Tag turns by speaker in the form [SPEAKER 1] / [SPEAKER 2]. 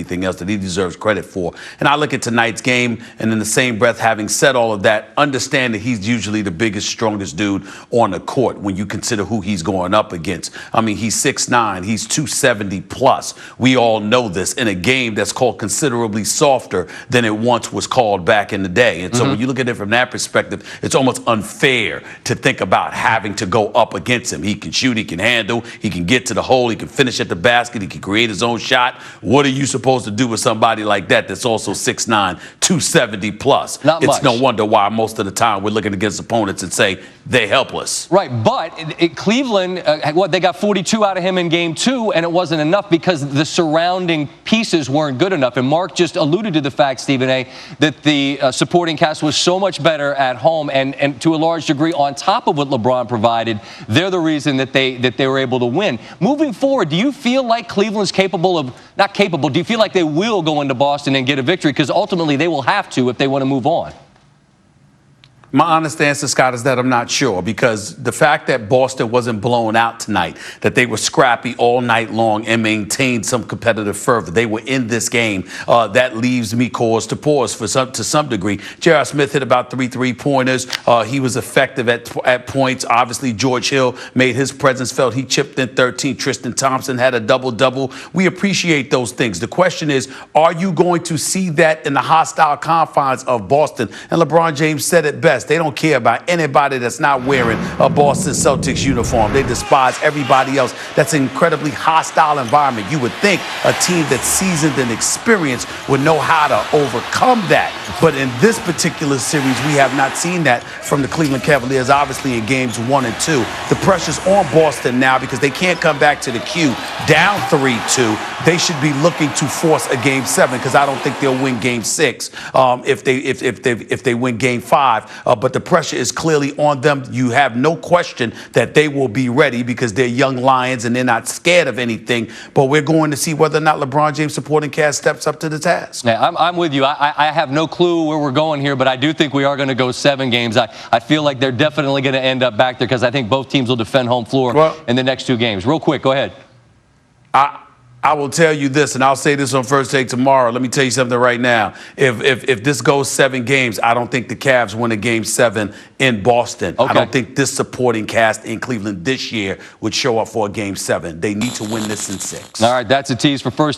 [SPEAKER 1] anything else that he deserves credit for. And I look at tonight's game, and in the same breath, having said all of that, understand that he's usually the biggest, strongest dude on the court when you consider who he's going up against. I mean, he's 6'9", he's 270 plus. We all know this in a game that's called considerably softer than it once was called back in the day. And so when you look at it from that perspective, it's almost unfair to think about having to go up against him. He can shoot, he can handle, he can get to the hole, he can finish at the basket, he can create his own shot. What are you supposed to do with somebody like that that's also 6'9", 270 plus?
[SPEAKER 2] Not much.
[SPEAKER 1] It's no wonder why most of the time we're looking against opponents and say they're helpless.
[SPEAKER 2] Right, but Cleveland, they got 42 out of him in game 2, and it wasn't enough because the surrounding pieces weren't good enough. And Mark just alluded to the fact, Stephen A., that the supporting cast was so much better at home, and to a large degree on top of what LeBron provided, they're the reason that they were able to win. Moving forward, do you feel like Cleveland's capable of, not capable, do you feel like they will go into Boston and get a victory? Because ultimately they will have to if they want to move on.
[SPEAKER 1] My honest answer, Scott, is that I'm not sure, because the fact that Boston wasn't blown out tonight, that they were scrappy all night long and maintained some competitive fervor, they were in this game, that leaves me cause to pause to some degree. J.R. Smith hit about 3 3-pointers. He was effective at points. Obviously, George Hill made his presence felt. He chipped in 13. Tristan Thompson had a double-double. We appreciate those things. The question is, are you going to see that in the hostile confines of Boston? And LeBron James said it best. They don't care about anybody that's not wearing a Boston Celtics uniform. They despise everybody else. That's an incredibly hostile environment. You would think a team that's seasoned and experienced would know how to overcome that. But in this particular series, we have not seen that from the Cleveland Cavaliers, obviously in games 1 and 2. The pressure's on Boston now because they can't come back to the queue down 3-2. They should be looking to force a game 7, because I don't think they'll win game 6 if they win game 5. But the pressure is clearly on them. You have no question that they will be ready because they're young Lions and they're not scared of anything. But we're going to see whether or not LeBron James' supporting cast steps up to the task.
[SPEAKER 2] Yeah, I'm with you. I have no clue where we're going here, but I do think we are going to go 7 games. I feel like they're definitely going to end up back there because I think both teams will defend home floor in the next 2 games. Real quick, go ahead.
[SPEAKER 1] I will tell you this, and I'll say this on First Take tomorrow. Let me tell you something right now. If this goes 7 games, I don't think the Cavs win a game 7 in Boston. Okay. I don't think this supporting cast in Cleveland this year would show up for a game 7. They need to win this in 6.
[SPEAKER 2] All right, that's a tease for First